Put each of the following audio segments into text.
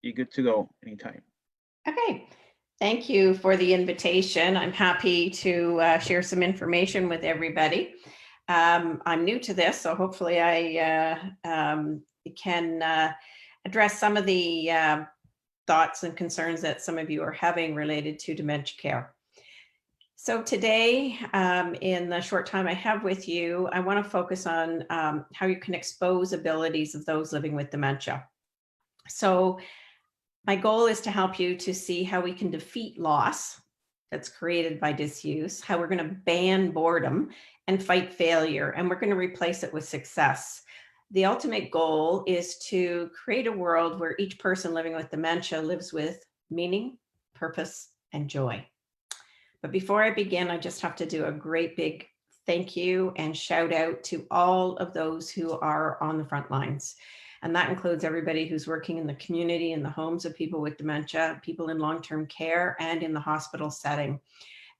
you're good to go anytime. Okay. Thank you for the invitation. I'm happy to share some information with everybody. I'm new to this, so hopefully I can address some of the thoughts and concerns that some of you are having related to dementia care. So today, in the short time I have with you, I want to focus on how you can expose abilities of those living with dementia. So my goal is to help you to see how we can defeat loss that's created by disuse, how we're going to ban boredom and fight failure, and we're going to replace it with success. The ultimate goal is to create a world where each person living with dementia lives with meaning, purpose, and joy. But before I begin, I just have to do a great big thank you and shout out to all of those who are on the front lines. And that includes everybody who's working in the community, in the homes of people with dementia, people in long-term care, and in the hospital setting.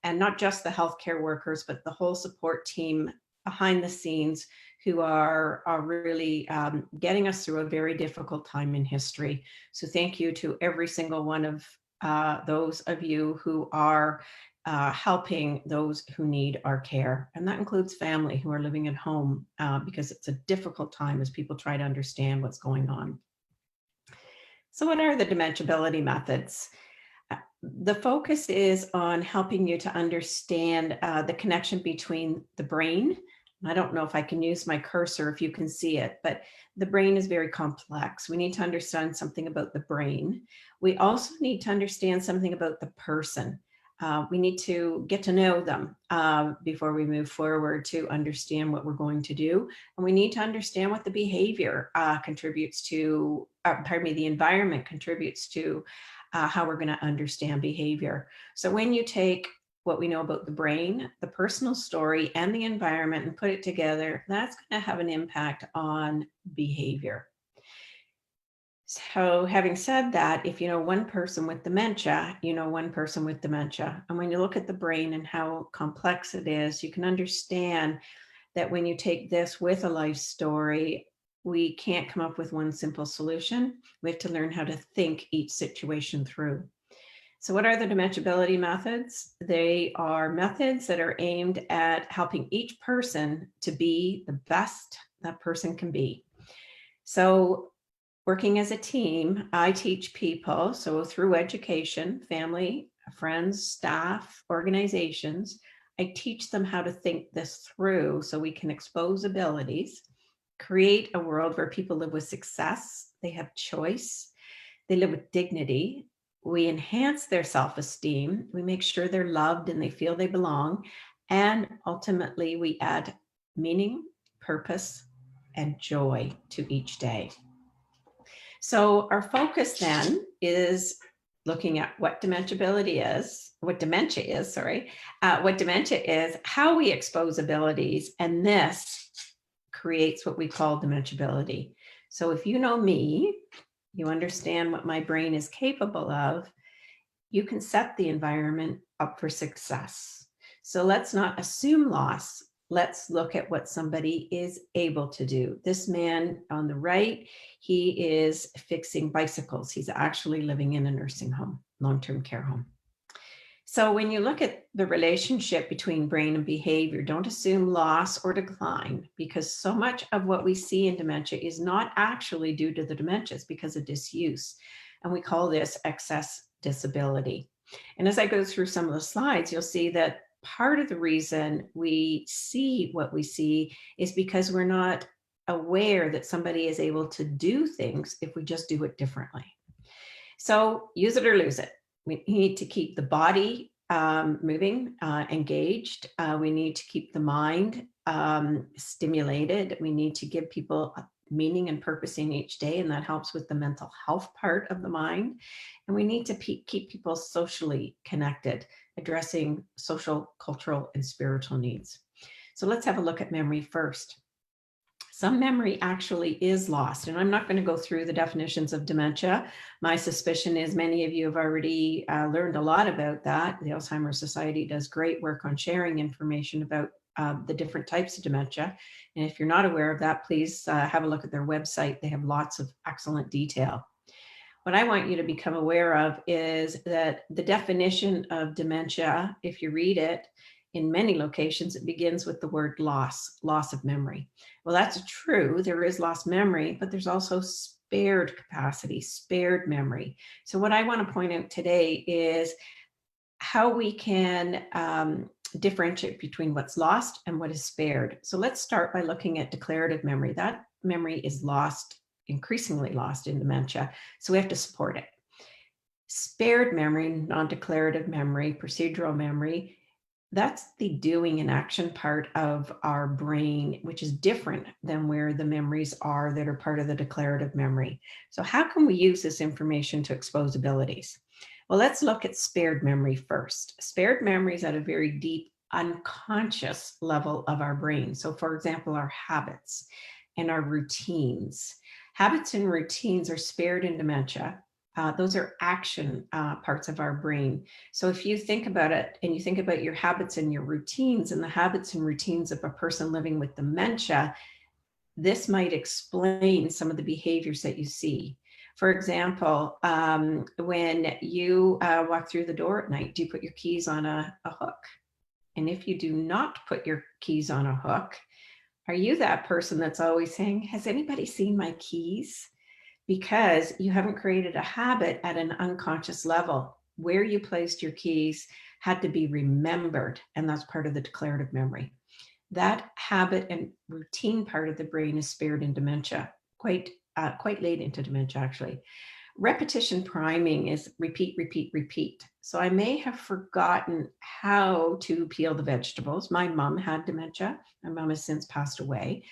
And not just the healthcare workers, but the whole support team behind the scenes who are really getting us through a very difficult time in history. So thank you to every single one of those of you who are helping those who need our care. And that includes family who are living at home because it's a difficult time as people try to understand what's going on. So what are the DementiAbility methods? The focus is on helping you to understand the connection between the brain. I don't know if I can use my cursor if you can see it, but the brain is very complex. We need to understand something about the brain. We also need to understand something about the person. We need to get to know them before we move forward to understand what we're going to do. And we need to understand what the behavior contributes to, the environment contributes to how we're going to understand behavior. So when you take what we know about the brain, the personal story, and the environment and put it together, that's going to have an impact on behavior. So having said that, if you know one person with dementia, you know one person with dementia. And when you look at the brain and how complex it is, you can understand that when you take this with a life story, we can't come up with one simple solution. We have to learn how to think each situation through. So what are the DementiAbility methods? They are methods that are aimed at helping each person to be the best that person can be. So working as a team, I teach people, so through education, family, friends, staff, organizations, I teach them how to think this through so we can expose abilities, create a world where people live with success, they have choice, they live with dignity, we enhance their self-esteem, we make sure they're loved and they feel they belong, and ultimately we add meaning, purpose, and joy to each day. So our focus then is looking at what DementiAbility is, what dementia is, how we expose abilities, and this creates what we call DementiAbility. So if you know me, you understand what my brain is capable of, you can set the environment up for success. So let's not assume loss. Let's look at what somebody is able to do. This man on the right, he is fixing bicycles. He's actually living in a nursing home, long-term care home. So when you look at the relationship between brain and behavior, don't assume loss or decline, because so much of what we see in dementia is not actually due to the dementia, it's because of disuse. And we call this excess disability. And as I go through some of the slides, you'll see that part of the reason we see what we see is because we're not aware that somebody is able to do things if we just do it differently. So use it or lose it. We need to keep the body moving, engaged. We need to keep the mind stimulated. We need to give people meaning and purpose in each day, and that helps with the mental health part of the mind. And we need to keep people socially connected, addressing social, cultural, and spiritual needs. So let's have a look at memory first. Some memory actually is lost, and I'm not going to go through the definitions of dementia. My suspicion is many of you have already learned a lot about that. The Alzheimer's Society does great work on sharing information about the different types of dementia. And if you're not aware of that, please have a look at their website. They have lots of excellent detail. what I want you to become aware of is that the definition of dementia, if you read it in many locations, it begins with the word loss of memory. Well, that's true. There is lost memory, but there's also spared capacity, spared memory. So what I want to point out today is how we can differentiate between what's lost and what is spared. So let's start by looking at declarative memory. That memory is lost, increasingly lost in dementia, so we have to support it. Spared memory, non-declarative memory, procedural memory, that's the doing and action part of our brain, which is different than where the memories are that are part of the declarative memory. So how can we use this information to expose abilities? Well, let's look at spared memory first. Spared memory is at a very deep unconscious level of our brain. So for example, our habits and our routines. Habits and routines are spared in dementia. Those are action parts of our brain. So if you think about it and you think about your habits and your routines and the habits and routines of a person living with dementia, this might explain some of the behaviors that you see. For example, when you walk through the door at night, do you put your keys on a hook? And if you do not put your keys on a hook, are you that person that's always saying, has anybody seen my keys? Because you haven't created a habit at an unconscious level. Where you placed your keys had to be remembered, and that's part of the declarative memory. That habit and routine part of the brain is spared in dementia, quite late into dementia, actually. Repetition priming is repeat, repeat, repeat. So I may have forgotten how to peel the vegetables. My mom had dementia. My mom has since passed away.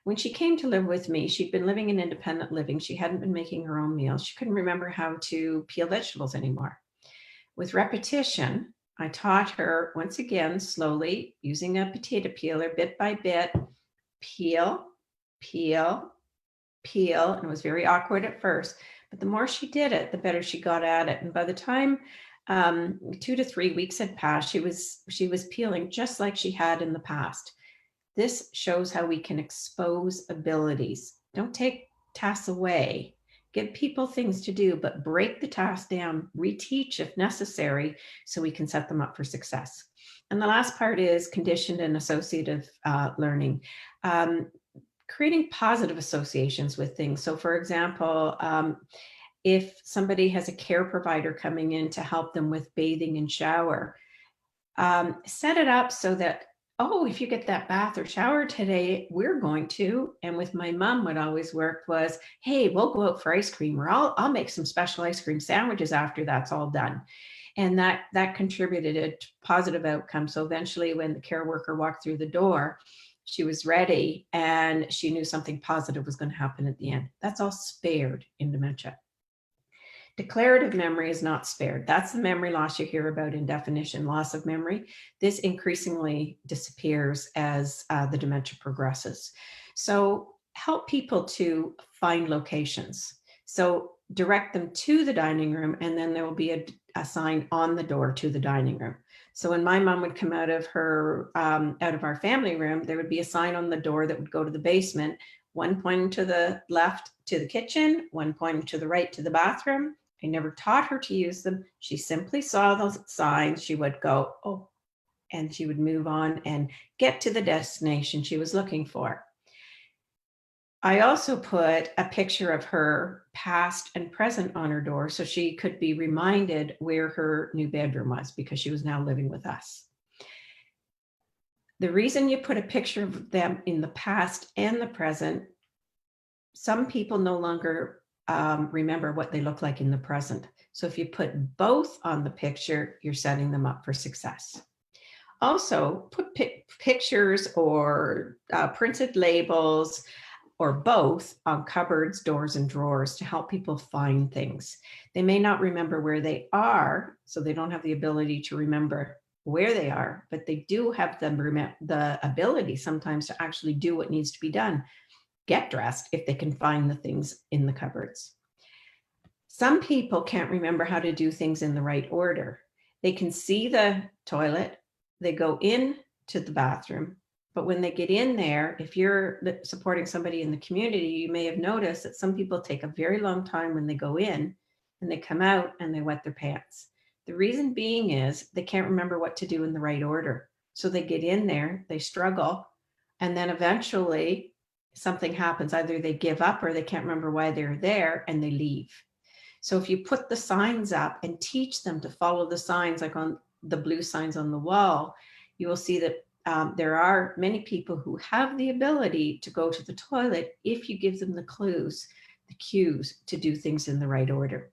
When she came to live with me, she'd been living in independent living. She hadn't been making her own meals. She couldn't remember how to peel vegetables anymore. With repetition, I taught her once again, slowly, using a potato peeler, bit by bit, peel, peel, peel. And it was very awkward at first, but the more she did it, the better she got at it. And by the time 2 to 3 weeks had passed, she was peeling just like she had in the past. This shows how we can expose abilities. Don't take tasks away. Give people things to do, but break the task down, reteach if necessary, so we can set them up for success. And the last part is conditioned and associative learning. Creating positive associations with things. So for example, if somebody has a care provider coming in to help them with bathing and shower, set it up so that, oh, if you get that bath or shower today, we're going to. And with my mom, what always worked was, hey, we'll go out for ice cream, or I'll make some special ice cream sandwiches after that's all done. And that contributed to positive outcomes. So eventually when the care worker walked through the door, she was ready and she knew something positive was going to happen at the end. That's all spared in dementia. Declarative memory is not spared. That's the memory loss you hear about in definition, loss of memory. This increasingly disappears as the dementia progresses. So help people to find locations. So direct them to the dining room, and then there will be a sign on the door to the dining room. So when my mom would come out of our family room, there would be a sign on the door that would go to the basement, one pointing to the left to the kitchen, one pointing to the right to the bathroom. I never taught her to use them. She simply saw those signs. She would go, oh, and she would move on and get to the destination she was looking for. I also put a picture of her past and present on her door so she could be reminded where her new bedroom was, because she was now living with us. The reason you put a picture of them in the past and the present, some people no longer remember what they look like in the present. So if you put both on the picture, you're setting them up for success. Also, put pictures or printed labels or both on cupboards, doors, and drawers to help people find things. They may not remember where they are, so they don't have the ability to remember where they are, but they do have the ability sometimes to actually do what needs to be done. Get dressed if they can find the things in the cupboards. Some people can't remember how to do things in the right order. They can see the toilet, they go in to the bathroom, but when they get in there, if you're supporting somebody in the community, you may have noticed that some people take a very long time when they go in and they come out and they wet their pants. The reason being is they can't remember what to do in the right order. So they get in there, they struggle, and then eventually something happens. Either they give up or they can't remember why they're there and they leave. So if you put the signs up and teach them to follow the signs, like on the blue signs on the wall, you will see that there are many people who have the ability to go to the toilet if you give them the clues, the cues to do things in the right order.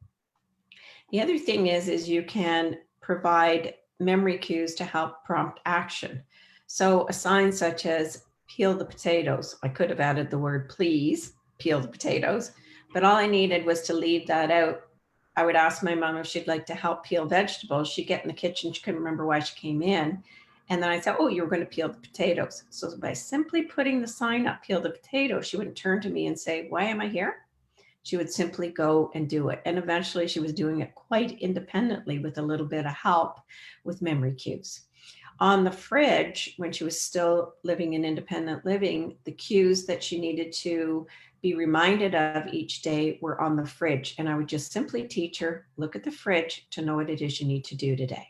The other thing is you can provide memory cues to help prompt action. So a sign such as peel the potatoes. I could have added the word please, peel the potatoes, but all I needed was to leave that out. I would ask my mom if she'd like to help peel vegetables. She'd get in the kitchen. She couldn't remember why she came in. And then I said, oh, you were going to peel the potatoes. So by simply putting the sign up, peel the potatoes, she wouldn't turn to me and say, why am I here? She would simply go and do it. And eventually she was doing it quite independently with a little bit of help with memory cues. On the fridge, when she was still living in independent living, the cues that she needed to be reminded of each day were on the fridge. And I would just simply teach her, look at the fridge to know what it is you need to do today.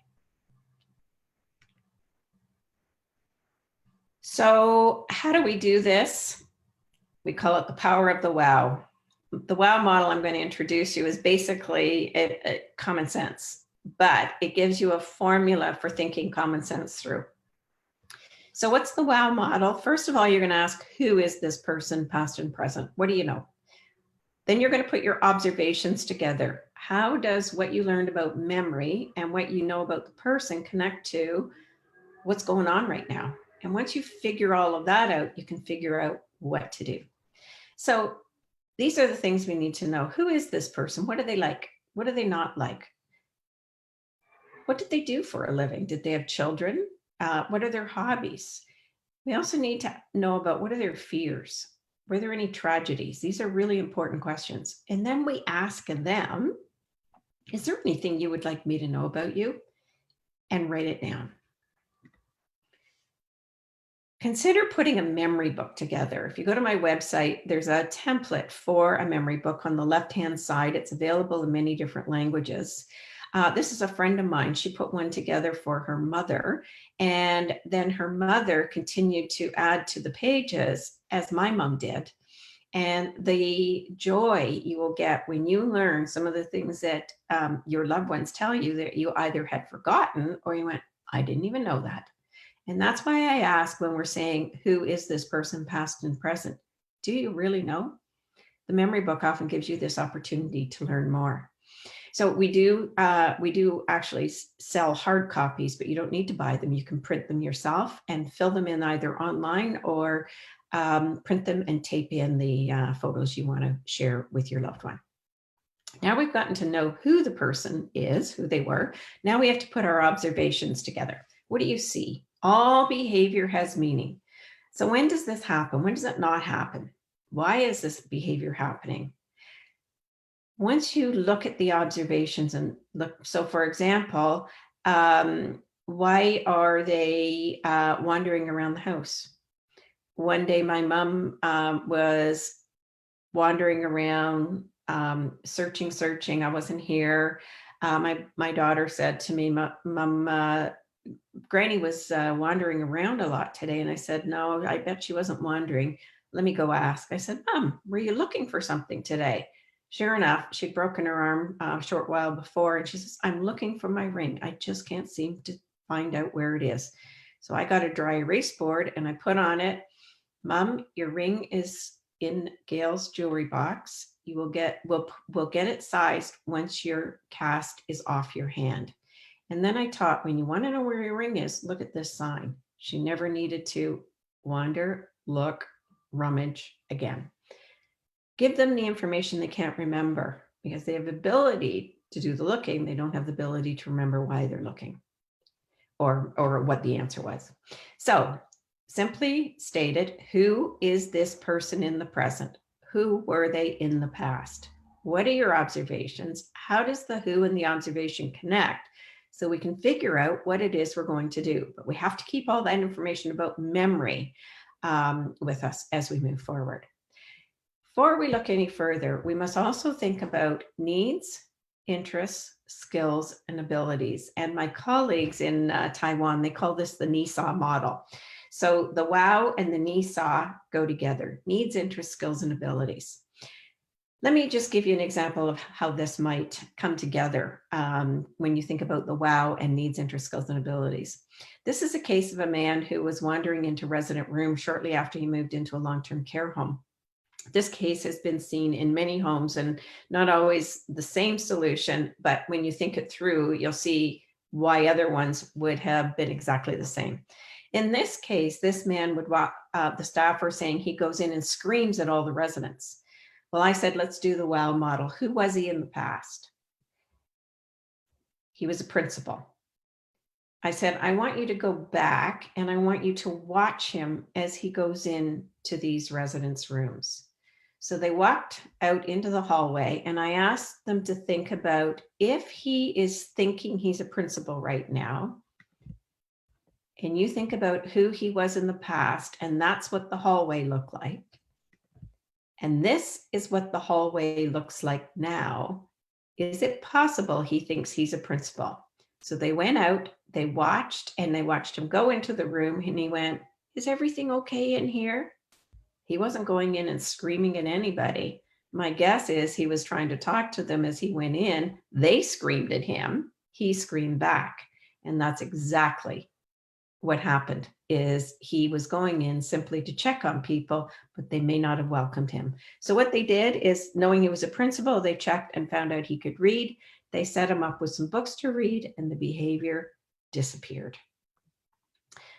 So how do we do this? We call it the power of the wow. The wow model I'm going to introduce you is basically a common sense, but it gives you a formula for thinking common sense through. So what's the wow model? First of all, you're going to ask, who is this person, past and present? What do you know? Then you're going to put your observations together. How does what you learned about memory and what you know about the person connect to what's going on right now? And once you figure all of that out, you can figure out what to do. So these are the things we need to know. Who is this person? What are they like? What are they not like? What did they do for a living? Did they have children? What are their hobbies? We also need to know about what are their fears? Were there any tragedies? These are really important questions. And then we ask them, is there anything you would like me to know about you? And write it down. Consider putting a memory book together. If you go to my website, there's a template for a memory book on the left-hand side. It's available in many different languages. This is a friend of mine. She put one together for her mother, and then her mother continued to add to the pages as my mom did. And the joy you will get when you learn some of the things that your loved ones tell you that you either had forgotten or you went, I didn't even know that. And that's why I ask when we're saying, who is this person, past and present? Do you really know? The memory book often gives you this opportunity to learn more. So we do actually sell hard copies, but you don't need to buy them. You can print them yourself and fill them in either online or print them and tape in the photos you want to share with your loved one. Now we've gotten to know who the person is, who they were. Now we have to put our observations together. What do you see? All behavior has meaning. So when does this happen? When does it not happen? Why is this behavior happening? Once you look at the observations and look, so for example, why are they wandering around the house? One day my mom was wandering around, searching. I wasn't here. My daughter said to me, Mom, Granny was wandering around a lot today. And I said, no, I bet she wasn't wandering. Let me go ask. I said, Mom, were you looking for something today? Sure enough, she'd broken her arm a short while before. And she says, I'm looking for my ring. I just can't seem to find out where it is. So I got a dry erase board and I put on it, Mom, your ring is in Gail's jewelry box. You will get, we'll get it sized once your cast is off your hand. And then I taught, when you want to know where your ring is, look at this sign. She never needed to wander, look, rummage again. Give them the information they can't remember because they have the ability to do the looking. They don't have the ability to remember why they're looking or what the answer was. So simply stated, who is this person in the present? Who were they in the past? What are your observations? How does the who and the observation connect? So we can figure out what it is we're going to do, but we have to keep all that information about memory with us as we move forward. Before we look any further, we must also think about needs, interests, skills, and abilities. And my colleagues in Taiwan, they call this the NISSA model. So the WOW and the NISSA go together: needs, interests, skills, and abilities. Let me just give you an example of how this might come together when you think about the WOW and needs, interests, skills, and abilities. This is a case of a man who was wandering into resident room shortly after he moved into a long-term care home. This case has been seen in many homes, and not always the same solution, but when you think it through, you'll see why other ones would have been exactly the same. In this case, this man would walk, the staff were saying he goes in and screams at all the residents. Well, I said, let's do the WOW model. Who was he in the past? He was a principal. I said, I want you to go back and I want you to watch him as he goes into these residents' rooms. So they walked out into the hallway and I asked them to think about if he is thinking he's a principal right now, and you think about who he was in the past, and that's what the hallway looked like. And this is what the hallway looks like now. Is it possible he thinks he's a principal? So they went out, they watched, and they watched him go into the room, and he went, is everything okay in here? He wasn't going in and screaming at anybody. My guess is he was trying to talk to them as he went in. They screamed at him. He screamed back. And that's exactly what happened. Is he was going in simply to check on people, but they may not have welcomed him. So what they did is, knowing he was a principal, they checked and found out he could read. They set him up with some books to read, and the behavior disappeared.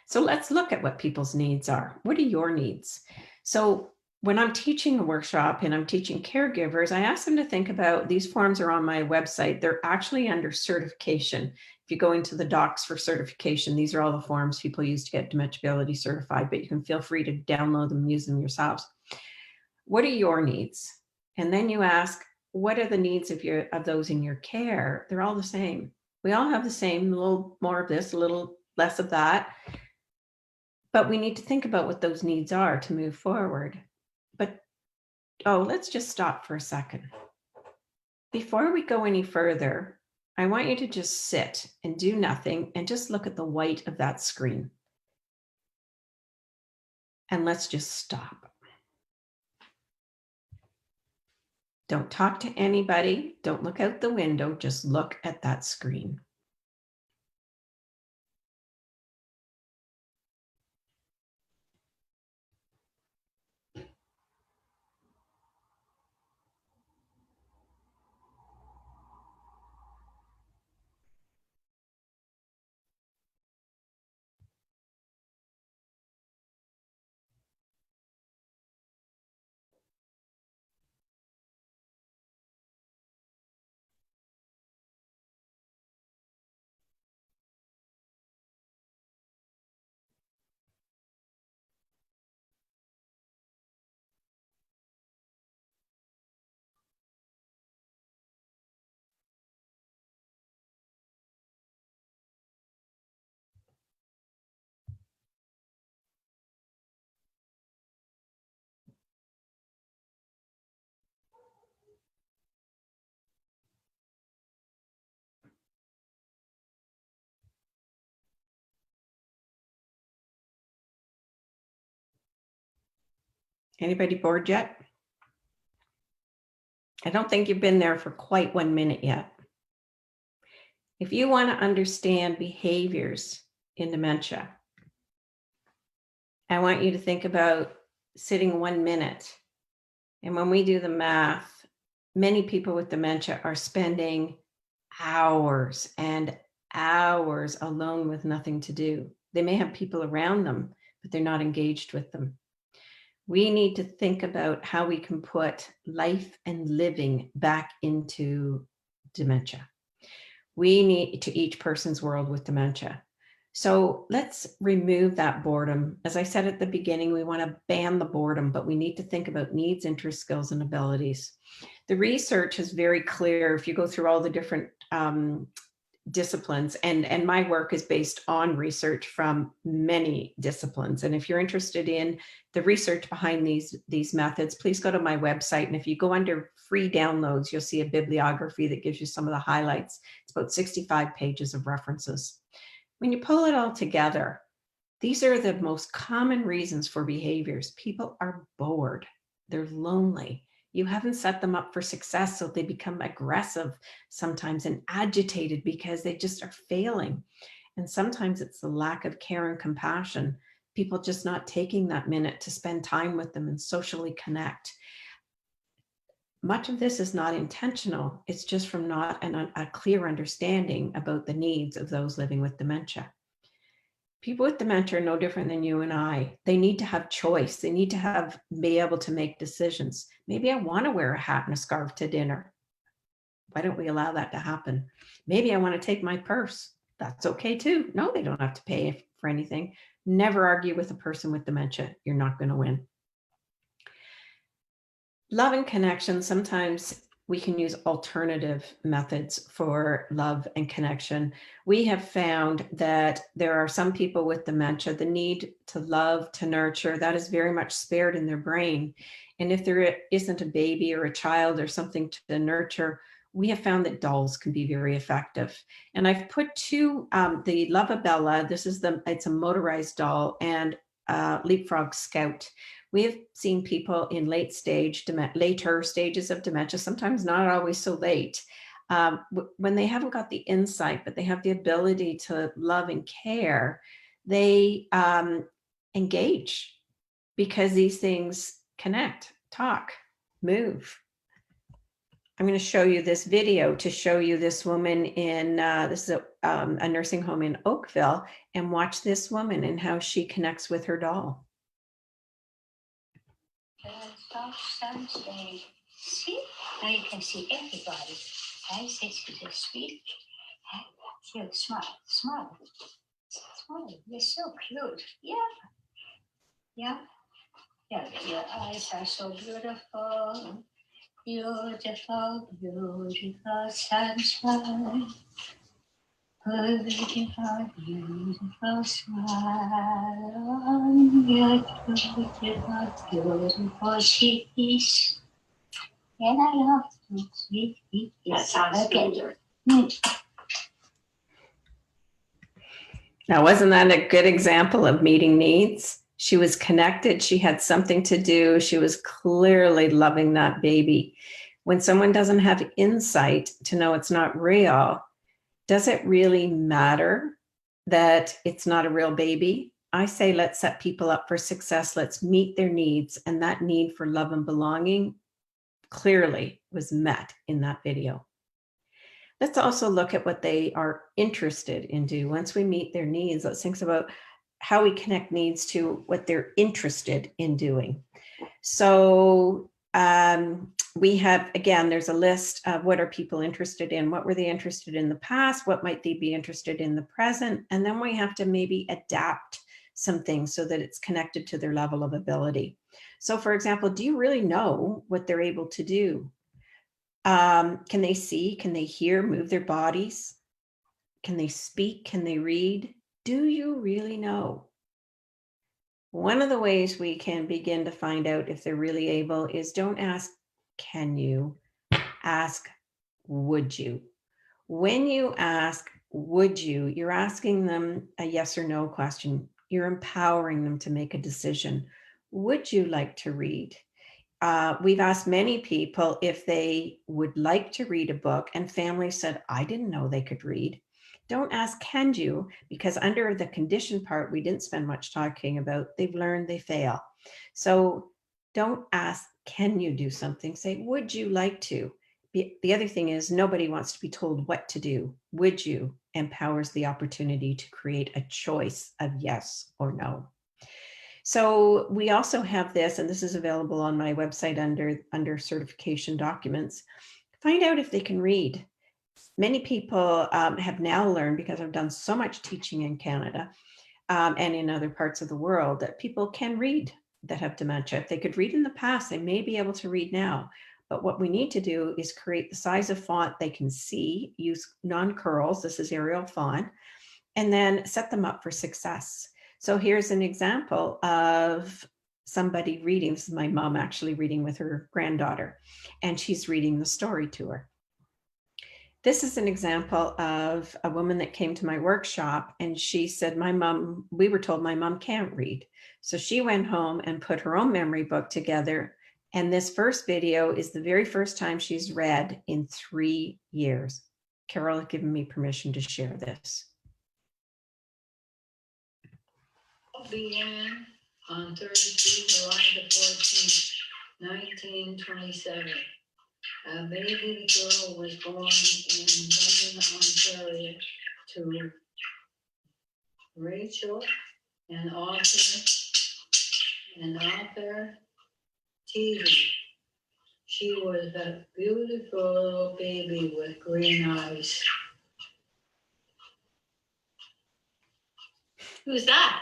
So let's look at what people's needs are. What are your needs? So when I'm teaching a workshop and I'm teaching caregivers, I ask them to think about, these forms are on my website. They're actually under certification. If you go into the docs for certification, these are all the forms people use to get DementiAbility certified, but you can feel free to download them and use them yourselves. What are your needs? And then you ask, what are the needs of those in your care? They're all the same. We all have the same, a little more of this, a little less of that. But we need to think about what those needs are to move forward. But, let's just stop for a second. Before we go any further, I want you to just sit and do nothing and just look at the white of that screen. And let's just stop. Don't talk to anybody. Don't look out the window. Just look at that screen. Anybody bored yet? I don't think you've been there for quite 1 minute yet. If you want to understand behaviors in dementia, I want you to think about sitting 1 minute. And when we do the math, many people with dementia are spending hours and hours alone with nothing to do. They may have people around them, but they're not engaged with them. We need to think about how we can put life and living back into dementia. We need to each person's world with dementia. So let's remove that boredom. As I said at the beginning, we want to ban the boredom, but we need to think about needs, interests, skills, and abilities. The research is very clear. If you go through all the different disciplines, and my work is based on research from many disciplines. And if you're interested in the research behind these methods, please go to my website. And if you go under free downloads. You'll see a bibliography that gives you some of the highlights. It's about 65 pages of references. When you pull it all together, these are the most common reasons for behaviors. People are bored. They're lonely. You haven't set them up for success, so they become aggressive sometimes and agitated because they just are failing. And sometimes it's the lack of care and compassion, people just not taking that minute to spend time with them and socially connect. Much of this is not intentional. It's just from not a clear understanding about the needs of those living with dementia. People with dementia are no different than you and I. They need to have choice. They need to be able to make decisions. Maybe I want to wear a hat and a scarf to dinner. Why don't we allow that to happen? Maybe I want to take my purse. That's okay too. No, they don't have to pay for anything. Never argue with a person with dementia. You're not going to win. Love and connection. Sometimes we can use alternative methods for love and connection. We have found that there are some people with dementia, the need to love, to nurture, that is very much spared in their brain. And if there isn't a baby or a child or something to nurture, we have found that dolls can be very effective. And I've put the Lovabella, it's a motorized doll, and Leapfrog Scout. We have seen people in later stages of dementia, sometimes not always so late, when they haven't got the insight, but they have the ability to love and care, they engage because these things connect, talk, move. I'm going to show you this video to show you this woman this is a nursing home in Oakville, and watch this woman and how she connects with her doll. See, now you can see everybody. I say she's so sweet. Here, smile, smile, smile. You're so cute. Yeah, yeah, yeah. Your eyes are so beautiful. Beautiful, beautiful sunshine. Beautiful, beautiful smile on your beautiful, beautiful cheeks. And I love to sweet. That sounds good. Now, wasn't that a good example of meeting needs? She was connected. She had something to do. She was clearly loving that baby. When someone doesn't have insight to know it's not real, does it really matter that it's not a real baby? I say, let's set people up for success. Let's meet their needs. And that need for love and belonging clearly was met in that video. Let's also look at what they are interested in doing. Once we meet their needs, let's think about how we connect needs to what they're interested in doing. So we have, again, there's a list of what are people interested in, what were they interested in the past, what might they be interested in the present, and then we have to maybe adapt some things so that it's connected to their level of ability. So for example, do you really know what they're able to do? Can they see? Can they hear, move their bodies? Can they speak? Can they read? Do you really know? One of the ways we can begin to find out if they're really able is don't ask, can you? Ask, would you? When you ask, would you, you're asking them a yes or no question. You're empowering them to make a decision. Would you like to read? We've asked many people if they would like to read a book, and families said, I didn't know they could read. Don't ask, can you? Because under the condition part, we didn't spend much talking about, they've learned, they fail. So don't ask, can you do something? Say, would you like to? The other thing is nobody wants to be told what to do. Would you? Empowers the opportunity to create a choice of yes or no. So we also have this, and this is available on my website under certification documents. Find out if they can read. Many people have now learned, because I've done so much teaching in Canada and in other parts of the world, that people can read that have dementia. If they could read in the past, they may be able to read now. But what we need to do is create the size of font they can see, use non-curls, this is Arial font, and then set them up for success. So here's an example of somebody reading. This is my mom actually reading with her granddaughter, and she's reading the story to her. This is an example of a woman that came to my workshop, and she said, we were told my mom can't read. So she went home and put her own memory book together. And this first video is the very first time she's read in 3 years. Carol had given me permission to share this. Began on Thursday, July the 14th, 1927. A baby girl was born in London, Ontario, to Rachel, an author, T.D. She was a beautiful little baby with green eyes. Who's that?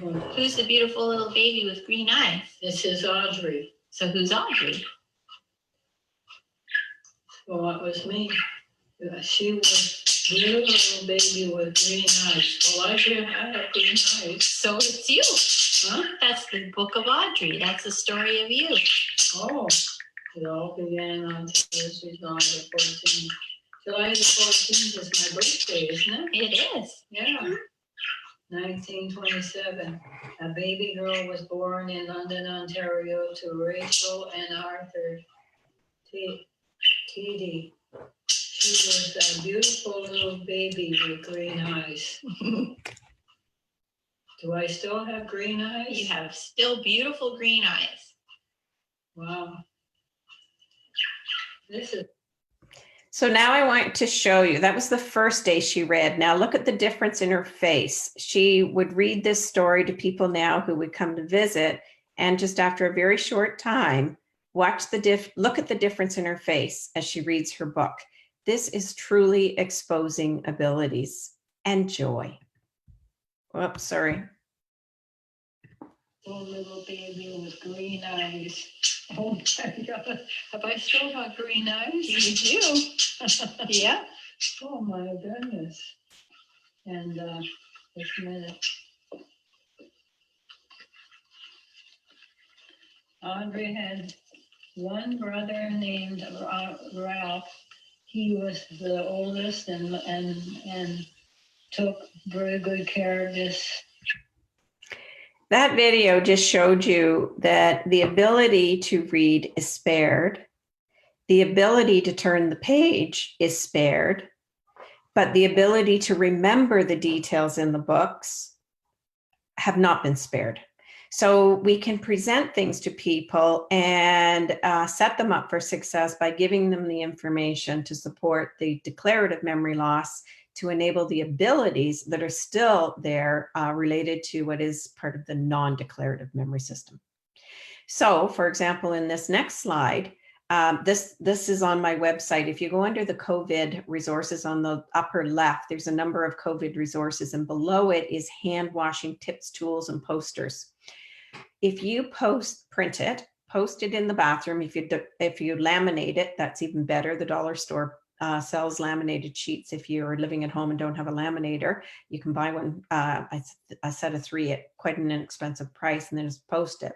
Well, Who's the beautiful little baby with green eyes? this is Audrey. So who's Audrey? Well, it was me. She was a little baby with green eyes. Well, I did have green eyes. So it's you. Huh? That's the book of Audrey. That's the story of you. Oh, it all began on Thursday, July the 14th. July the 14th is my birthday, isn't it? It is. Yeah. 1927. A baby girl was born in London, Ontario to Rachel and Arthur T.D. She was a beautiful little baby with green eyes. Do I still have green eyes? You have still beautiful green eyes. Wow. This is So now I want to show you, that was the first day she read. Now look at the difference in her face. She would read this story to people now who would come to visit, and just after a very short time, look at the difference in her face as she reads her book. This is truly exposing abilities and joy. Whoops, sorry. a little baby with green eyes. Oh my God. Have I still got green eyes? You do. Yeah. Oh my goodness. And just a minute. Audrey had one brother named Ralph. He was the oldest and took very good care of this. That video just showed you that the ability to read is spared. The ability to turn the page is spared, but the ability to remember the details in the books have not been spared. So we can present things to people and set them up for success by giving them the information to support the declarative memory loss, to enable the abilities that are still there related to what is part of the non-declarative memory system. So, for example, in this next slide, this is on my website. If you go under the COVID resources on the upper left, there's a number of COVID resources, and below it is hand washing tips, tools, and posters. If you print it, post it in the bathroom. If you laminate it, that's even better. The dollar store sells laminated sheets. If you're living at home and don't have a laminator, you can buy one, a set of 3 at quite an inexpensive price, and then just post it.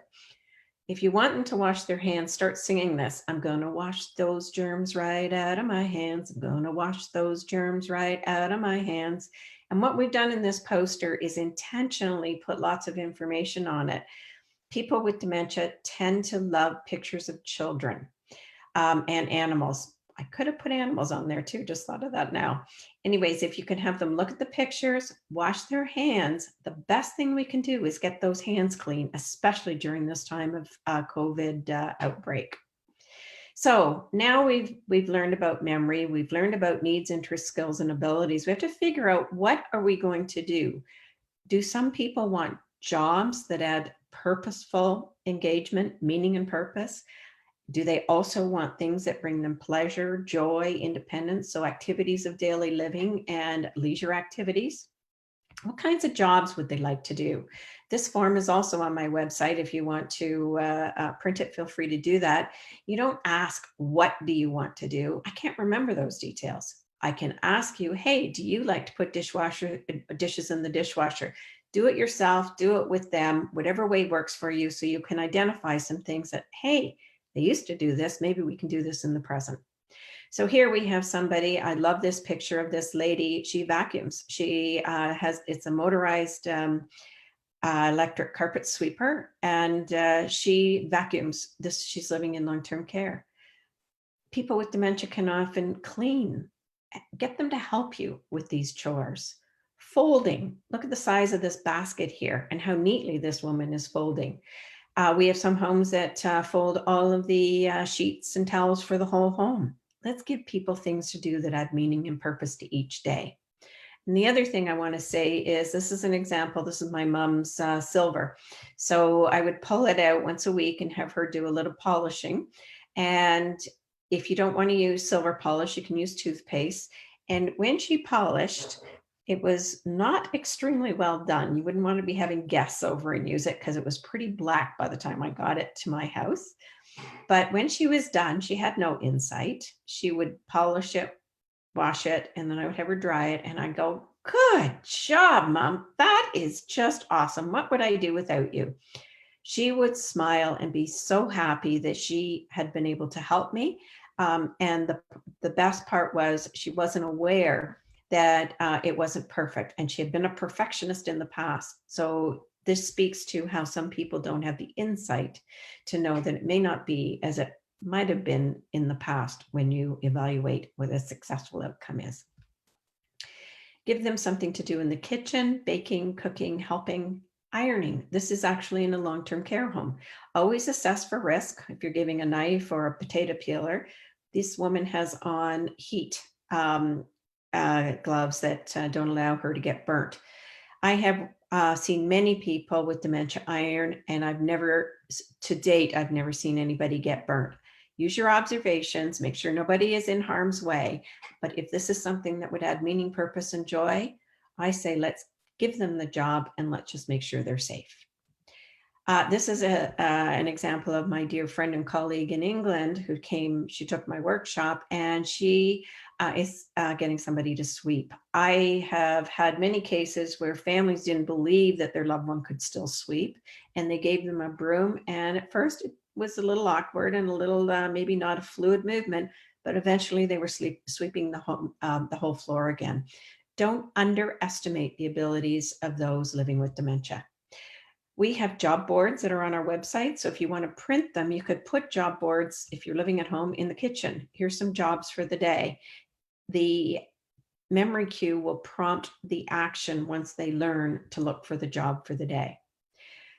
If you want them to wash their hands, start singing this. I'm going to wash those germs right out of my hands. I'm going to wash those germs right out of my hands. And what we've done in this poster is intentionally put lots of information on it. People with dementia tend to love pictures of children and animals. I could have put animals on there too, just thought of that now. Anyways, if you can have them look at the pictures, wash their hands, the best thing we can do is get those hands clean, especially during this time of COVID outbreak. So now we've learned about memory, we've learned about needs, interests, skills, and abilities. We have to figure out, what are we going to do? Do some people want jobs that add purposeful engagement, meaning, and purpose? Do they also want things that bring them pleasure, joy, independence, so activities of daily living and leisure activities? What kinds of jobs would they like to do? This form is also on my website. If you want to print it, feel free to do that. You don't ask, what do you want to do? I can't remember those details. I can ask you, hey, do you like to put dishes in the dishwasher? Do it yourself, do it with them, whatever way works for you, so you can identify some things that, hey, they used to do this, maybe we can do this in the present. So here we have somebody, I love this picture of this lady, she vacuums. She it's a motorized electric carpet sweeper, and she vacuums. She's living in long-term care. People with dementia can often clean. Get them to help you with these chores. Folding. Look at the size of this basket here and how neatly this woman is folding. We have some homes that fold all of the sheets and towels for the whole home. Let's give people things to do that add meaning and purpose to each day. And the other thing I want to say is, this is an example. This is my mom's silver. So I would pull it out once a week and have her do a little polishing. And if you don't want to use silver polish, you can use toothpaste. And when she polished, it was not extremely well done. You wouldn't want to be having guests over and use it because it was pretty black by the time I got it to my house. But when she was done, she had no insight. She would polish it, wash it, and then I would have her dry it. And I'd go, good job, Mom. That is just awesome. What would I do without you? She would smile and be so happy that she had been able to help me. And the best part was she wasn't aware that it wasn't perfect. And she had been a perfectionist in the past. So this speaks to how some people don't have the insight to know that it may not be as it might have been in the past when you evaluate what a successful outcome is. Give them something to do in the kitchen, baking, cooking, helping, ironing. This is actually in a long-term care home. Always assess for risk. If you're giving a knife or a potato peeler, this woman has on heat gloves that don't allow her to get burnt. I have seen many people with dementia iron, and to date, I've never seen anybody get burnt. Use your observations, make sure nobody is in harm's way. But if this is something that would add meaning, purpose, and joy, I say let's give them the job and let's just make sure they're safe. This is an example of my dear friend and colleague in England who came. She took my workshop, and she is getting somebody to sweep. I have had many cases where families didn't believe that their loved one could still sweep, and they gave them a broom. And at first it was a little awkward and a little maybe not a fluid movement, but eventually they were sweeping the whole floor again. Don't underestimate the abilities of those living with dementia. We have job boards that are on our website. So if you want to print them, you could put job boards, if you're living at home, in the kitchen. Here's some jobs for the day. The memory cue will prompt the action once they learn to look for the job for the day.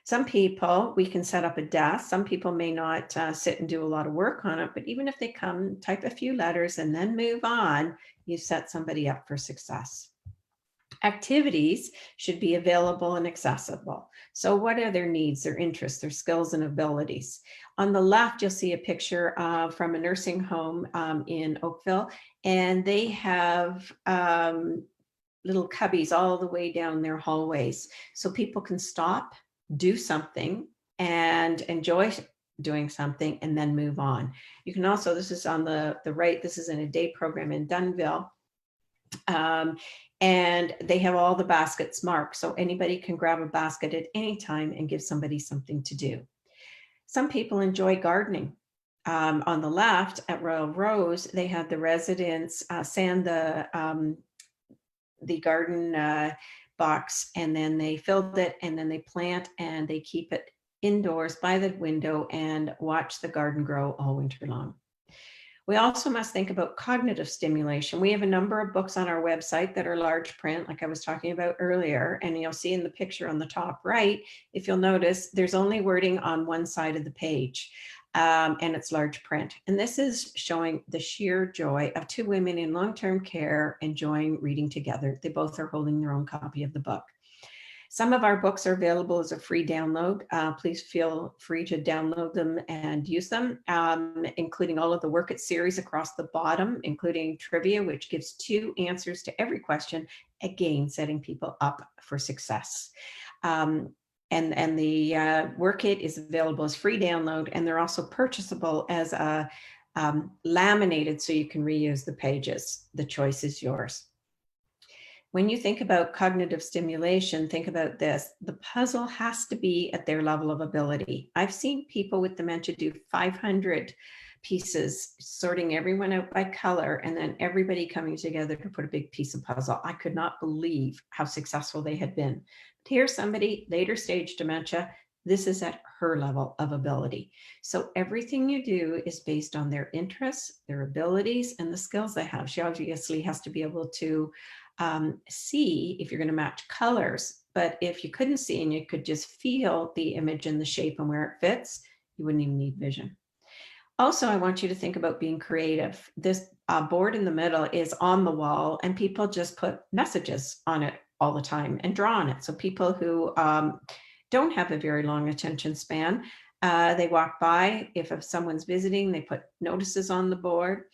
Some people, we can set up a desk. Some people may not sit and do a lot of work on it, but even if they come, type a few letters and then move on, you set somebody up for success. Activities should be available and accessible. So what are their needs, their interests, their skills and abilities? On the left, you'll see a picture from a nursing home in Oakville, and they have little cubbies all the way down their hallways. So people can stop, do something, and enjoy doing something, and then move on. You can also, this is on the right, this is in a day program in Dunnville. And they have all the baskets marked, so anybody can grab a basket at any time and give somebody something to do. Some people enjoy gardening. On the left at Royal Rose, they have the residents sand the garden box, and then they filled it, and then they plant, and they keep it indoors by the window and watch the garden grow all winter long. We also must think about cognitive stimulation. We have a number of books on our website that are large print, like I was talking about earlier, and you'll see in the picture on the top right, if you'll notice, there's only wording on one side of the page, and it's large print. And this is showing the sheer joy of two women in long-term care enjoying reading together. They both are holding their own copy of the book. Some of our books are available as a free download. Please feel free to download them and use them, including all of the Work It series across the bottom, including trivia, which gives 2 answers to every question, again, setting people up for success. And the Work It is available as free download, and they're also purchasable as a laminated, so you can reuse the pages. The choice is yours. When you think about cognitive stimulation, think about this. The puzzle has to be at their level of ability. I've seen people with dementia do 500 pieces, sorting everyone out by color, and then everybody coming together to put a big piece of puzzle. I could not believe how successful they had been. But here's somebody, later stage dementia, this is at her level of ability. So everything you do is based on their interests, their abilities, and the skills they have. She obviously has to be able to see if you're going to match colors, but if you couldn't see and you could just feel the image and the shape and where it fits, you wouldn't even need vision. Also, I want you to think about being creative. This board in the middle is on the wall, and people just put messages on it all the time and draw on it. So people who don't have a very long attention span, they walk by. If someone's visiting, they put notices on the board.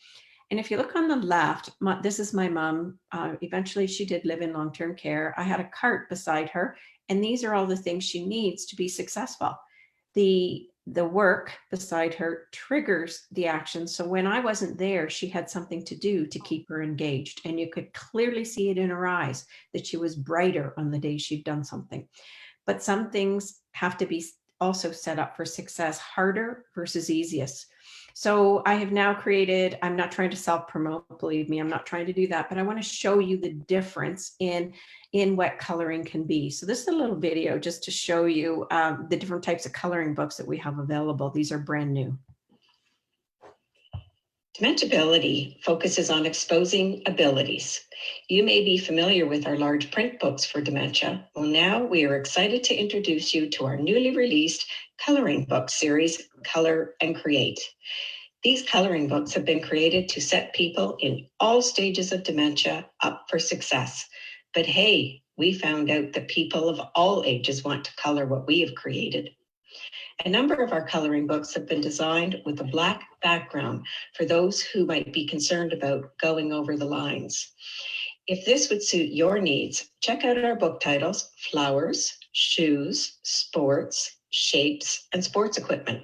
And if you look on the left, this is my mom. Eventually, she did live in long-term care. I had a cart beside her, and these are all the things she needs to be successful. The work beside her triggers the action. So when I wasn't there, she had something to do to keep her engaged. And you could clearly see it in her eyes that she was brighter on the day she'd done something. But some things have to be also set up for success, harder versus easiest. So I have now created, I'm not trying to self-promote, believe me, I'm not trying to do that, but I want to show you the difference in what coloring can be. So this is a little video just to show you the different types of coloring books that we have available. These are brand new. DementiAbility focuses on exposing abilities. You may be familiar with our large print books for dementia. Well, now we are excited to introduce you to our newly released coloring book series, Color and Create. These coloring books have been created to set people in all stages of dementia up for success. But hey, we found out that people of all ages want to color what we have created. A number of our coloring books have been designed with a black background for those who might be concerned about going over the lines. If this would suit your needs, check out our book titles, Flowers, Shoes, Sports, Shapes, and Sports Equipment.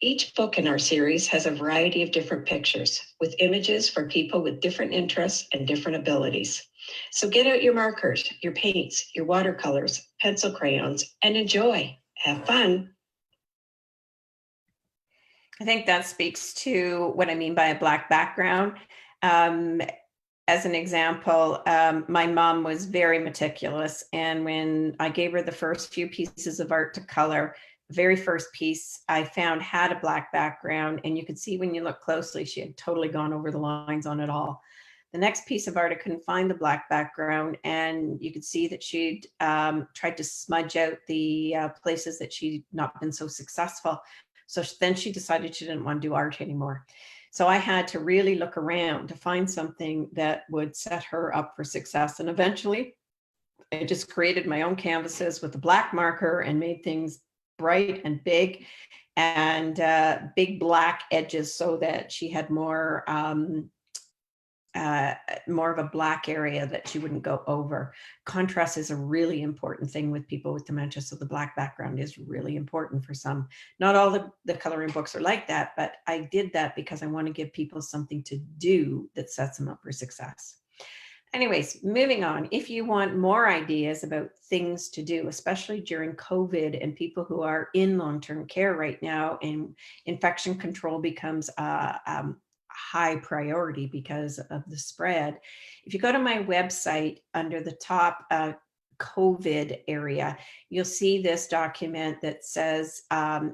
Each book in our series has a variety of different pictures with images for people with different interests and different abilities. So get out your markers, your paints, your watercolors, pencil crayons, and enjoy. Have fun. I think that speaks to what I mean by a black background. As an example, my mom was very meticulous. And when I gave her the first few pieces of art to color, the very first piece I found had a black background. And you could see when you look closely, she had totally gone over the lines on it all. The next piece of art, I couldn't find the black background. And you could see that she'd tried to smudge out the places that she'd not been so successful. So then she decided she didn't want to do art anymore. So I had to really look around to find something that would set her up for success. And eventually I just created my own canvases with a black marker and made things bright and big and big black edges so that she had more of a black area that she wouldn't go over. Contrast is a really important thing with people with dementia. So the black background is really important for some. Not all the coloring books are like that, but I did that because I want to give people something to do that sets them up for success. Anyways, moving on. If you want more ideas about things to do, especially during COVID and people who are in long-term care right now, and infection control becomes high priority because of the spread. If you go to my website under the top COVID area, you'll see this document that says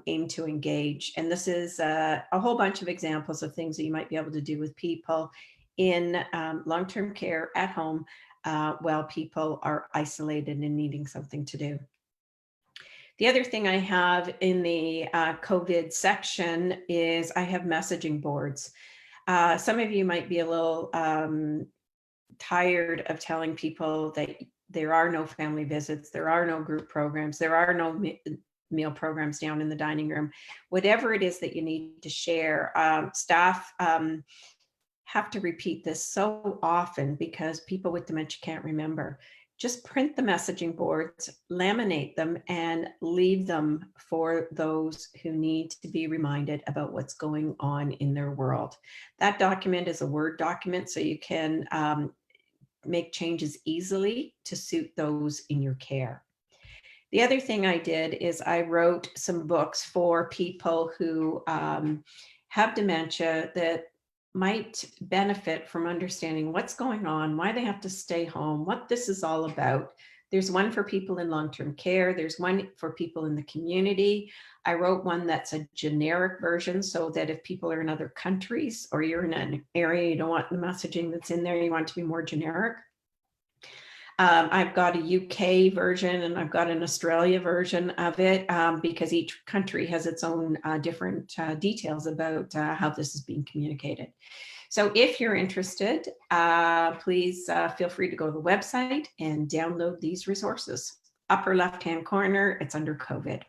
aim to engage. And this is a whole bunch of examples of things that you might be able to do with people in long-term care at home while people are isolated and needing something to do. The other thing I have in the COVID section is I have messaging boards. Some of you might be a little tired of telling people that there are no family visits, there are no group programs, there are no meal programs down in the dining room. Whatever it is that you need to share, staff have to repeat this so often because people with dementia can't remember. Just print the messaging boards, laminate them, and leave them for those who need to be reminded about what's going on in their world. That document is a Word document, so you can make changes easily to suit those in your care. The other thing I did is I wrote some books for people who have dementia that might benefit from understanding what's going on, why they have to stay home, what this is all about. There's one for people in long-term care. There's one for people in the community. I wrote one that's a generic version so that if people are in other countries or you're in an area, you don't want the messaging that's in there, you want it to be more generic. I've got a UK version and I've got an Australia version of it because each country has its own different details about how this is being communicated. So if you're interested, please feel free to go to the website and download these resources. Upper left-hand corner, it's under COVID.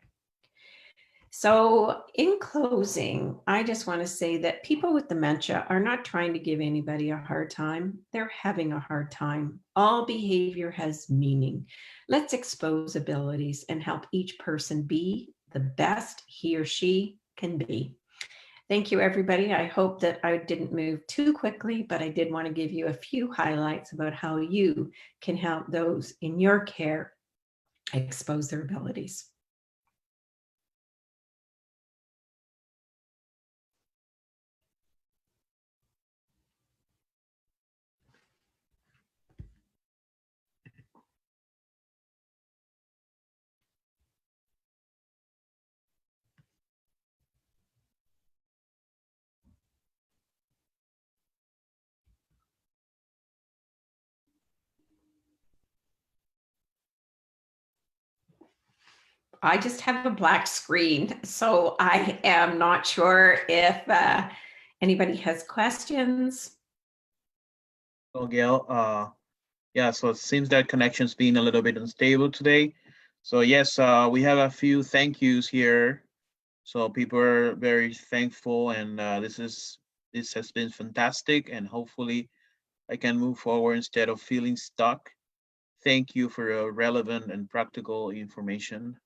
So in closing, I just want to say that people with dementia are not trying to give anybody a hard time. They're having a hard time. All behavior has meaning. Let's expose abilities and help each person be the best he or she can be. Thank you, everybody. I hope that I didn't move too quickly, but I did want to give you a few highlights about how you can help those in your care expose their abilities. I just have a black screen, so I am not sure if anybody has questions. Well, Gail, yeah, so it seems that connection's been a little bit unstable today. So yes, we have a few thank yous here. So people are very thankful, and this has been fantastic, and hopefully I can move forward instead of feeling stuck. Thank you for your relevant and practical information.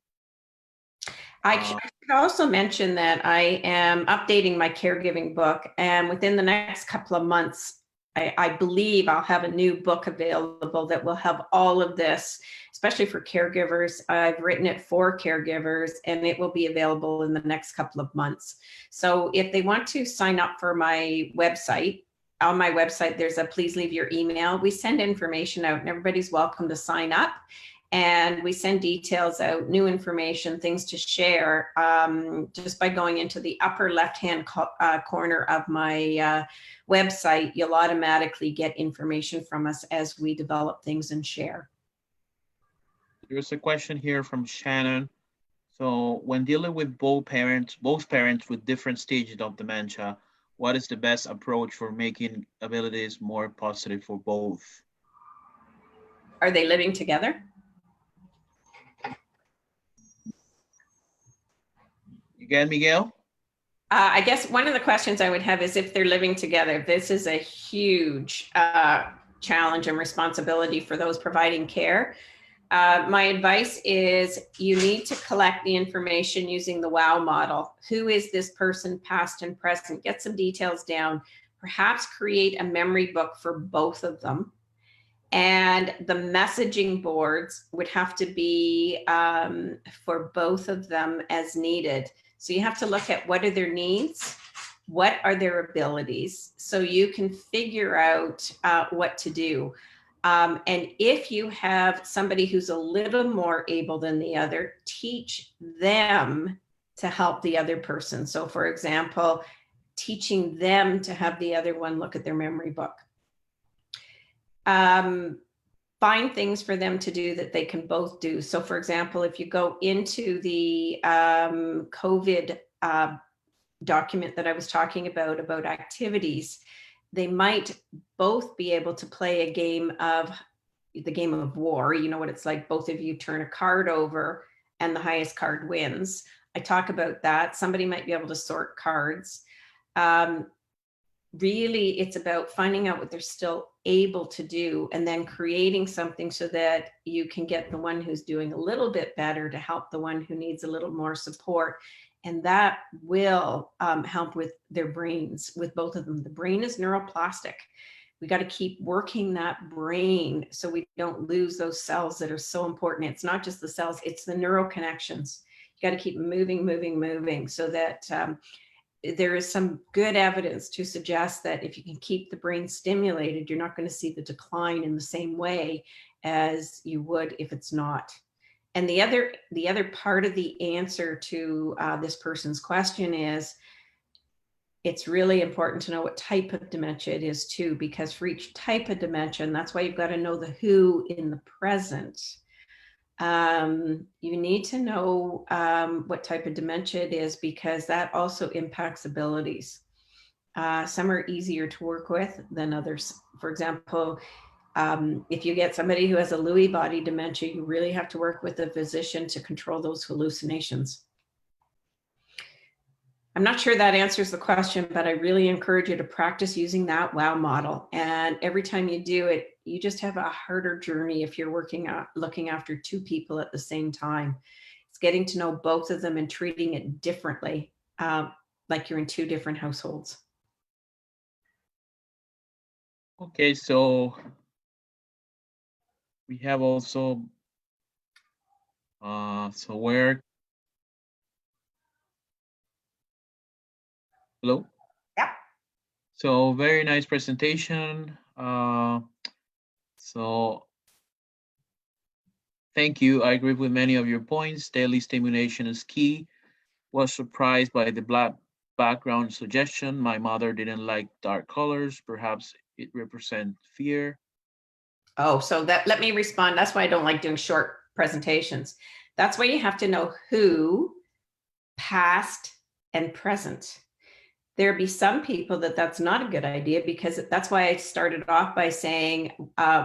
I should also mention that I am updating my caregiving book, and within the next couple of months, I believe I'll have a new book available that will have all of this, especially for caregivers. I've written it for caregivers, and it will be available in the next couple of months. So if they want to sign up for my website, on my website, there's a please leave your email. We send information out and everybody's welcome to sign up. And we send details out, new information, things to share, just by going into the upper left-hand corner of my website. You'll automatically get information from us as we develop things and share. There's a question here from Shannon. So when dealing with both parents with different stages of dementia, what is the best approach for making abilities more positive for both? Are they living together? Again, Miguel? I guess one of the questions I would have is if they're living together. This is a huge challenge and responsibility for those providing care. My advice is you need to collect the information using the WOW model. Who is this person, past and present? Get some details down. Perhaps create a memory book for both of them. And the messaging boards would have to be for both of them as needed. So you have to look at what are their needs, what are their abilities, so you can figure out what to do. And if you have somebody who's a little more able than the other, teach them to help the other person. So for example, teaching them to have the other one look at their memory book. Find things for them to do that they can both do. So for example, if you go into the COVID document that I was talking about activities, they might both be able to play the game of war. You know what it's like, both of you turn a card over and the highest card wins. I talk about that. Somebody might be able to sort cards. Really, it's about finding out what they're still able to do and then creating something so that you can get the one who's doing a little bit better to help the one who needs a little more support. And that will help with their brains, with both of them. The brain is neuroplastic. We got to keep working that brain so we don't lose those cells that are so important. It's not just the cells, it's the neural connections. You got to keep moving so that there is some good evidence to suggest that if you can keep the brain stimulated, you're not going to see the decline in the same way as you would if it's not. And the other part of the answer to this person's question is, it's really important to know what type of dementia it is too, because for each type of dementia, and that's why you've got to know the who in the present, you need to know what type of dementia it is, because that also impacts abilities. Some are easier to work with than others. For example, if you get somebody who has a Lewy body dementia, you really have to work with a physician to control those hallucinations. I'm not sure that answers the question, but I really encourage you to practice using that WOW model. And every time you do it, you just have a harder journey if you're looking after two people at the same time. It's getting to know both of them and treating it differently, like you're in two different households. Okay, so we have also, so where, hello? Yeah. So very nice presentation. So thank you. I agree with many of your points. Daily stimulation is key. Was surprised by the black background suggestion. My mother didn't like dark colors. Perhaps it represents fear. Oh, so let me respond. That's why I don't like doing short presentations. That's why you have to know who, past, and present. There'd be some people that's not a good idea, because that's why I started off by saying,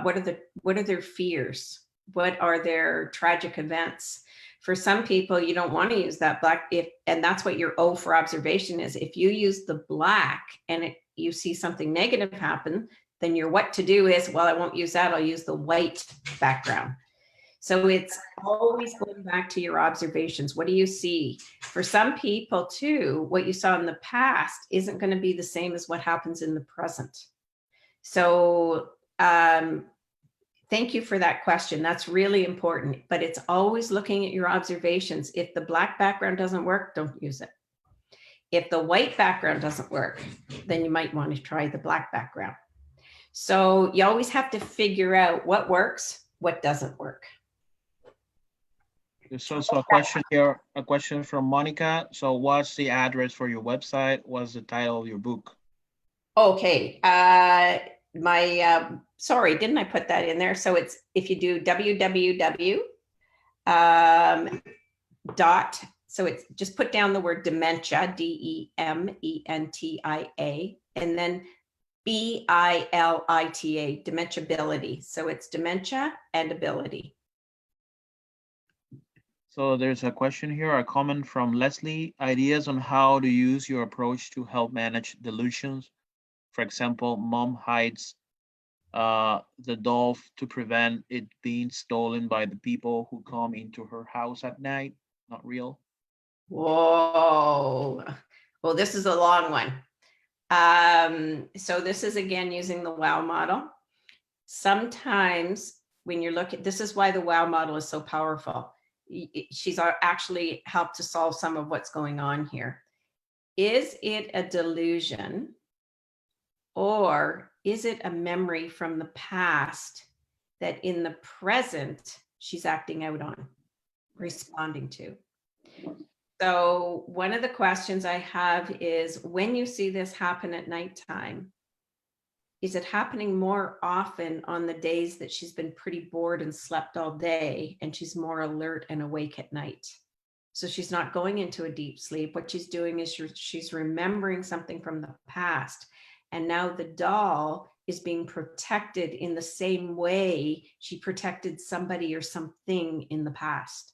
what are their fears? What are their tragic events? For some people, you don't want to use that black, and that's what your O for observation is. If you use the black and you see something negative happen, then your what to do is, well, I won't use that, I'll use the white background. So it's always going back to your observations. What do you see? For some people too, what you saw in the past isn't going to be the same as what happens in the present. So thank you for that question. That's really important, but it's always looking at your observations. If the black background doesn't work, don't use it. If the white background doesn't work, then you might want to try the black background. So you always have to figure out what works, what doesn't work. There's also a question here, a question from Monica. So what's the address for your website? What's the title of your book? Okay, sorry, didn't I put that in there? So it's, if you do www so it's just put down the word dementia, DEMENTIA, and then BILITA, DementiAbility. So it's dementia and ability. So there's a question here, a comment from Leslie. Ideas on how to use your approach to help manage delusions. For example, mom hides the doll to prevent it being stolen by the people who come into her house at night. Not real. Whoa. Well, this is a long one. So this is again using the WOW model. Sometimes when you're looking, this is why the WOW model is so powerful. She's actually helped to solve some of what's going on here. Is it a delusion, or is it a memory from the past that in the present she's acting out on, responding to? So one of the questions I have is, when you see this happen at nighttime, is it happening more often on the days that she's been pretty bored and slept all day, and she's more alert and awake at night? So she's not going into a deep sleep. What she's doing is she's remembering something from the past. And now the doll is being protected in the same way she protected somebody or something in the past.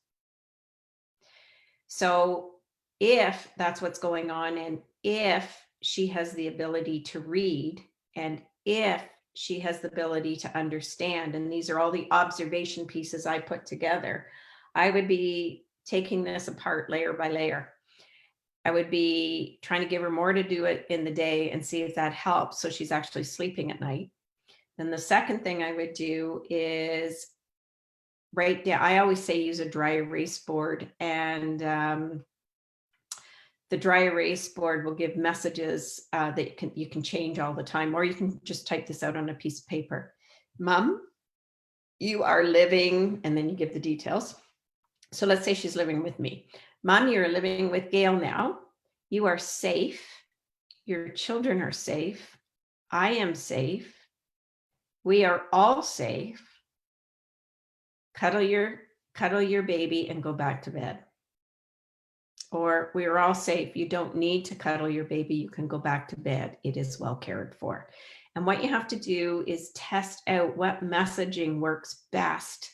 So if that's what's going on, and if she has the ability to read, and if she has the ability to understand, and these are all the observation pieces I put together, I would be taking this apart layer by layer. I would be trying to give her more to do it in the day and see if that helps, so she's actually sleeping at night. Then the second thing I would do is write down, I always say use a dry erase board, and the dry erase board will give messages that you can change all the time, or you can just type this out on a piece of paper. Mom, you are living, and then you give the details. So let's say she's living with me. Mom, you're living with Gail now. You are safe. Your children are safe. I am safe. We are all safe. Cuddle your baby and go back to bed. Or we are all safe. You don't need to cuddle your baby. You can go back to bed. It is well cared for. And what you have to do is test out what messaging works best,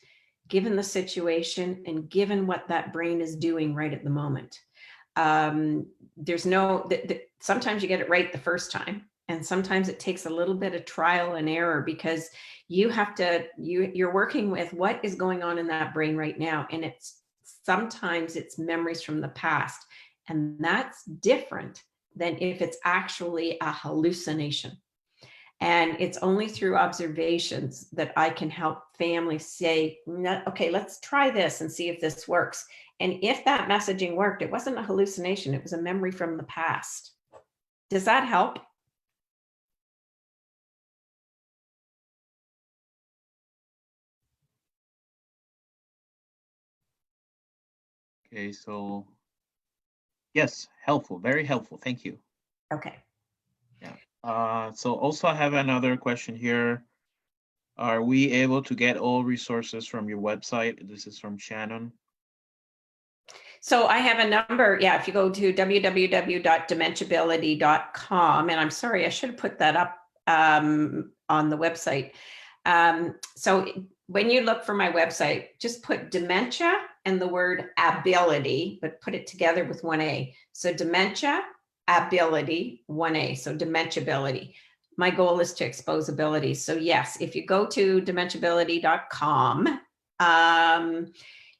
given the situation and given what that brain is doing right at the moment. There's no, sometimes you get it right the first time. And sometimes it takes a little bit of trial and error, because you have to, you're working with what is going on in that brain right now. And sometimes it's memories from the past. And that's different than if it's actually a hallucination. And it's only through observations that I can help families say, okay, let's try this and see if this works. And if that messaging worked, it wasn't a hallucination, it was a memory from the past. Does that help? Okay, so yes, helpful, very helpful. Thank you. Okay. So also I have another question here. Are we able to get all resources from your website? This is from Shannon. So I have a number. Yeah, if you go to www.DementiAbility.com, and I'm sorry, I should have put that up on the website. So when you look for my website, just put dementia and the word ability, but put it together with one A. So DementiAbility, one A. So DementiAbility. My goal is to expose abilities. So yes, if you go to DementiAbility.com,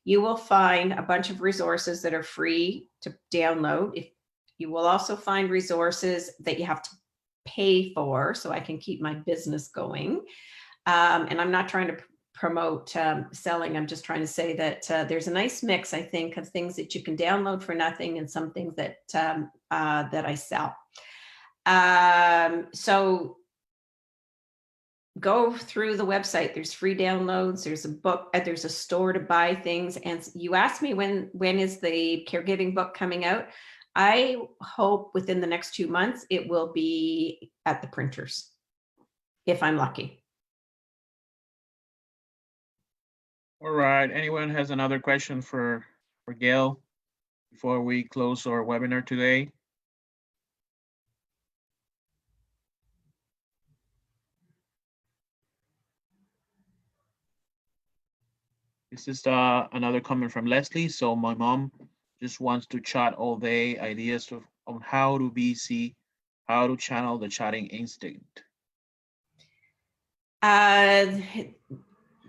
you will find a bunch of resources that are free to download. You will also find resources that you have to pay for, so I can keep my business going. And I'm not trying to promote selling. I'm just trying to say that there's a nice mix, I think, of things that you can download for nothing and some things that that I sell. So go through the website. There's free downloads. There's a book. There's a store to buy things. And you asked me when is the caregiving book coming out? I hope within the next 2 months it will be at the printers, if I'm lucky. All right, anyone has another question for Gail before we close our webinar today? This is another comment from Leslie. So my mom just wants to chat all day, ideas on how to how to channel the chatting instinct.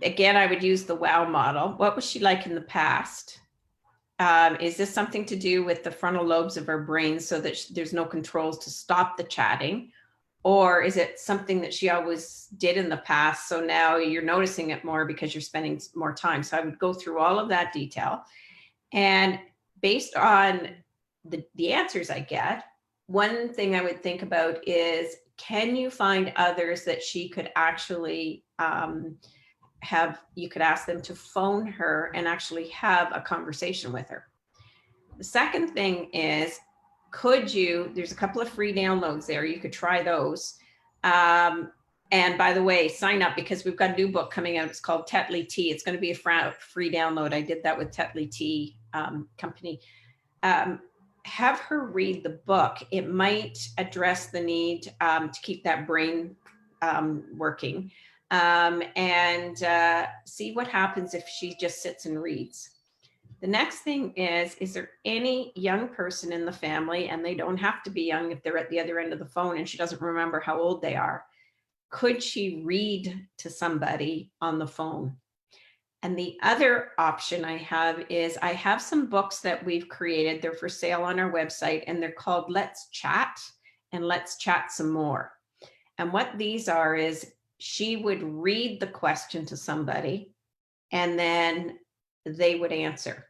Again, I would use the WOW model. What was she like in the past? Is this something to do with the frontal lobes of her brain so that there's no controls to stop the chatting? Or is it something that she always did in the past, so now you're noticing it more because you're spending more time? So I would go through all of that detail. And based on the answers I get, one thing I would think about is, can you find others that she could actually you could ask them to phone her and actually have a conversation with her. The second thing is, there's a couple of free downloads there. You could try those. And by the way, sign up, because we've got a new book coming out. It's called Tetley Tea. It's going to be a free download. I did that with Tetley Tea company. Have her read the book. It might address the need to keep that brain working. And see what happens if she just sits and reads. The next thing is there any young person in the family, and they don't have to be young if they're at the other end of the phone and she doesn't remember how old they are, could she read to somebody on the phone? And the other option I have is, I have some books that we've created. They're for sale on our website, and they're called Let's Chat and Let's Chat Some More. And what these are is, she would read the question to somebody and then they would answer.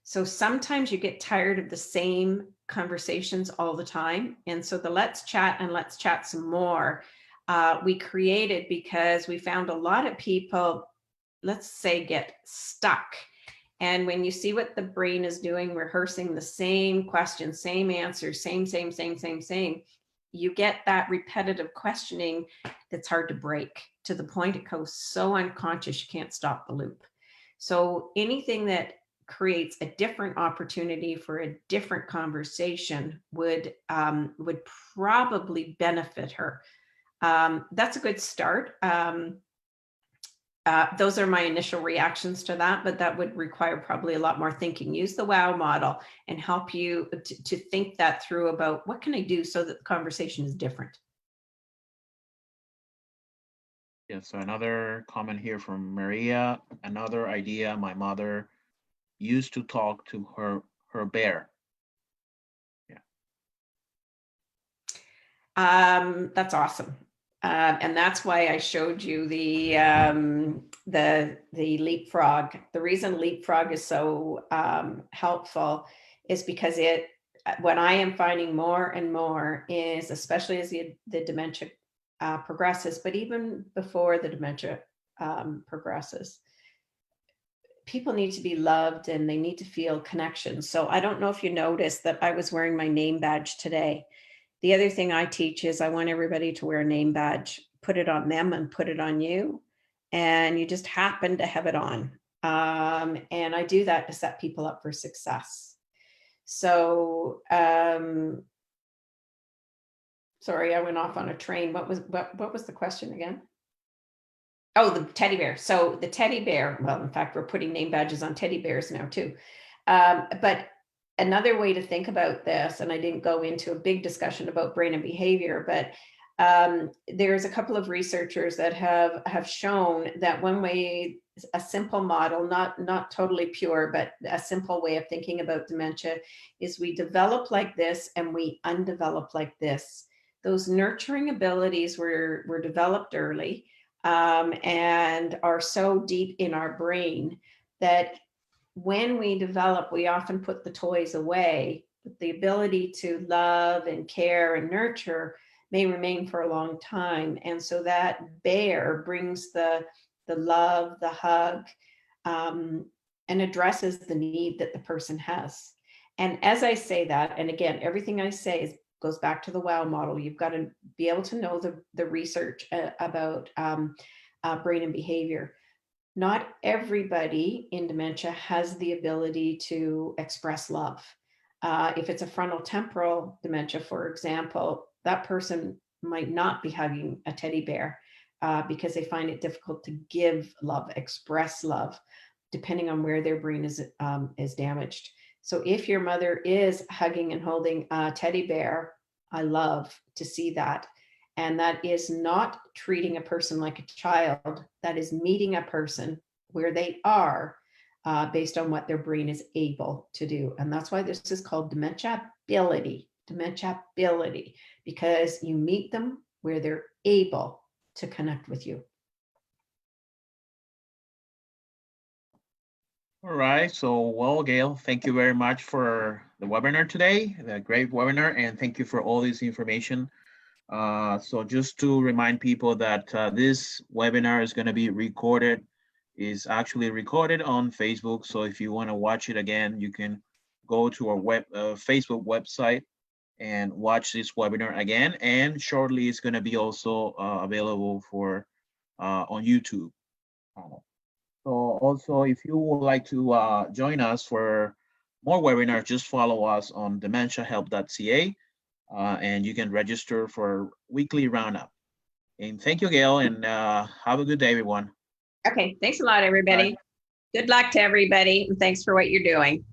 So sometimes you get tired of the same conversations all the time. And so the let's chat and let's chat some more, we created because we found a lot of people, let's say, get stuck. And when you see what the brain is doing, rehearsing the same question, same answers, same, you get that repetitive questioning that's hard to break, to the point it goes so unconscious you can't stop the loop. So anything that creates a different opportunity for a different conversation would probably benefit her. That's a good start. Those are my initial reactions to that, but that would require probably a lot more thinking. Use the WOW model and help you to think that through about what can I do so that the conversation is different. Yeah, so another comment here from Maria. Another idea, my mother used to talk to her bear. Yeah. That's awesome. And that's why I showed you the leapfrog. The reason leapfrog is so helpful is because what I am finding more and more is, especially as the dementia progresses, but even before the dementia progresses, people need to be loved and they need to feel connection. So I don't know if you noticed that I was wearing my name badge today. The other thing I teach is I want everybody to wear a name badge, put it on them and put it on you. And you just happen to have it on. And I do that to set people up for success. So, sorry, I went off on a train. What was the question again? Oh, the teddy bear. So the teddy bear, well, in fact, we're putting name badges on teddy bears now too. But another way to think about this, and I didn't go into a big discussion about brain and behavior, but there's a couple of researchers that have shown that one way, a simple model, not totally pure, but a simple way of thinking about dementia is we develop like this and we undevelop like this. Those nurturing abilities were developed early and are so deep in our brain that when we develop, we often put the toys away, but the ability to love and care and nurture may remain for a long time. And so that bear brings the love, the hug, and addresses the need that the person has. And as I say that, and again, everything I say goes back to the WOW model. You've got to be able to know the research about brain and behavior. Not everybody in dementia has the ability to express love. If it's a frontal temporal dementia, for example, that person might not be hugging a teddy bear because they find it difficult to give love, express love, depending on where their brain is damaged. So if your mother is hugging and holding a teddy bear, I love to see that. And that is not treating a person like a child. That is meeting a person where they are based on what their brain is able to do. And that's why this is called DementiAbility, because you meet them where they're able to connect with you. All right, so well, Gail, thank you very much for the webinar today, the great webinar, and thank you for all this information. So just to remind people that this webinar is going to be recorded, is actually recorded on Facebook. So if you want to watch it again, you can go to our Facebook website and watch this webinar again. And shortly, it's going to be also available for on YouTube. So also, if you would like to join us for more webinars, just follow us on dementiahelp.ca. And you can register for weekly roundup. And thank you, Gail, and have a good day, everyone. Okay, thanks a lot, everybody. Bye. Good luck to everybody, and thanks for what you're doing.